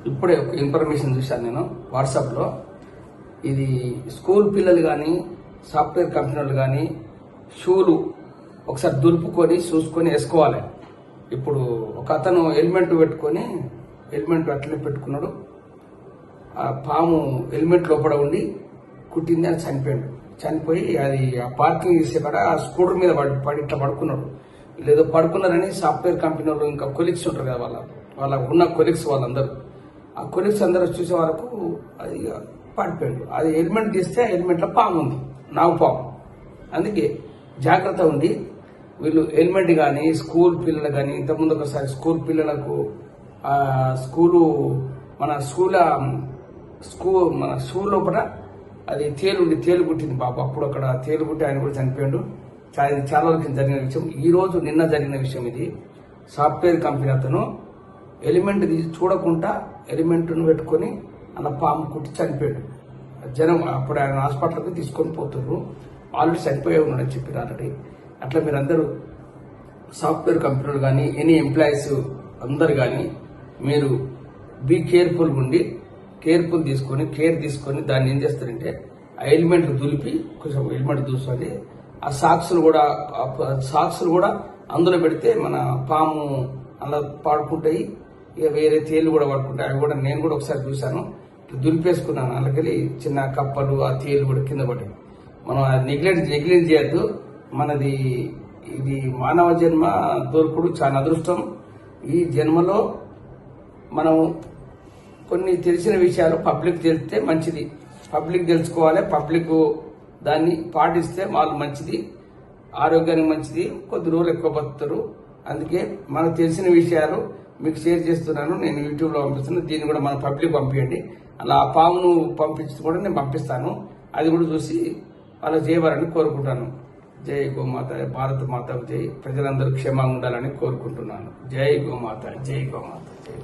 ఇప్పుడే ఒక ఇన్ఫర్మేషన్ చూశాను నేను వాట్సాప్లో. ఇది స్కూల్ పిల్లలు కానీ సాఫ్ట్వేర్ కంపెనీలు కానీ షూలు ఒకసారి దులుపుకొని చూసుకొని వేసుకోవాలి. ఇప్పుడు ఒక అతను హెల్మెట్ పెట్టుకొని హెల్మెట్ అట్లనే పెట్టుకున్నాడు. ఆ పాము హెల్మెట్ లోపల ఉండి కుట్టింది అని చనిపోయి అది ఆ పార్కింగ్ చేసే కాడ ఆ స్కూటర్ మీద పడి ఇట్లా పడుకున్నాడు. లేదో పడుకున్నారని సాఫ్ట్వేర్ కంపెనీ వాళ్ళు ఇంకా కొలీగ్స్ ఉంటారు కదా, వాళ్ళ ఉన్న కొలీగ్స్ వాళ్ళందరూ, ఆ కొలీగ్స్ అందరూ చూసే వరకు అది పడిపోయాడు. అది హెల్మెట్ తీస్తే హెల్మెట్లో పాము ఉంది, నాగు పాము. అందుకే జాగ్రత్త ఉండి వీళ్ళు హెల్మెట్ కానీ స్కూల్ పిల్లలు కానీ, ఇంతకుముందు ఒకసారి స్కూల్ పిల్లలకు మన స్కూల్ లోపల అది తేలు కుట్టింది బాబు. అప్పుడు అక్కడ తేలు కుట్టి ఆయన కూడా చనిపోయాడు. ఇది చాలా వరకు జరిగిన విషయం. నిన్న జరిగిన విషయం ఇది. సాఫ్ట్వేర్ కంపెనీ అతను ఎలిమెంట్ చూడకుండా ఎలిమెంట్ను పెట్టుకొని అలా పాము కుట్టి చనిపోయాడు. జనం అప్పుడు ఆయన హాస్పిటల్కి తీసుకొని పోతున్నారు. ఆల్రెడీ చనిపోయే ఉన్నాడని చెప్పారు ఆల్రెడీ. అట్లా మీరందరూ సాఫ్ట్వేర్ కంపెనీలు కానీ ఎనీ ఎంప్లాయీస్ అందరు కానీ మీరు బీ కేర్ఫుల్ ఉండి కేర్ తీసుకొని దాన్ని ఏం చేస్తారంటే ఆ హెల్మెట్ దులిపి కొంచెం హెల్మెట్ దూసుకోండి. ఆ సాక్స్లు కూడా అందులో పెడితే మన పాము అలా పాడుకుంటాయి. ఇక వేరే తేలు కూడా పడుకుంటాయి. అవి కూడా నేను కూడా ఒకసారి చూశాను. దులిపేసుకున్నాను. అలాగే చిన్న కప్పలు ఆ తేలు కూడా కింద పడ్డాయి. మనం నెగ్లెక్ట్ చేయొద్దు. మనది ఇది మానవ జన్మ దొరుకుడు చాలా అదృష్టం. ఈ జన్మలో మనం కొన్ని తెలిసిన విషయాలు పబ్లిక్ తెలిస్తే మంచిది. పబ్లిక్ తెలుసుకోవాలి. పబ్లిక్ దాన్ని పాటిస్తే వాళ్ళు మంచిది, ఆరోగ్యానికి మంచిది, కొద్ది రోజులు ఎక్కువ బతుకుతారు. అందుకే మనకు తెలిసిన విషయాలు మీకు షేర్ చేస్తున్నాను. నేను యూట్యూబ్లో పంపిస్తున్నాను. దీన్ని కూడా మన పబ్లిక్ పంపించండి. అలా ఆ పామును పంపించి కూడా నేను పంపిస్తాను. అది కూడా చూసి వాళ్ళు చేయవాలని కోరుకుంటాను. జై గోమాత, భారత మాతకు జై. ప్రజలందరూ క్షేమంగా ఉండాలని కోరుకుంటున్నాను. జై గోమాత, జై గోమాత, జై.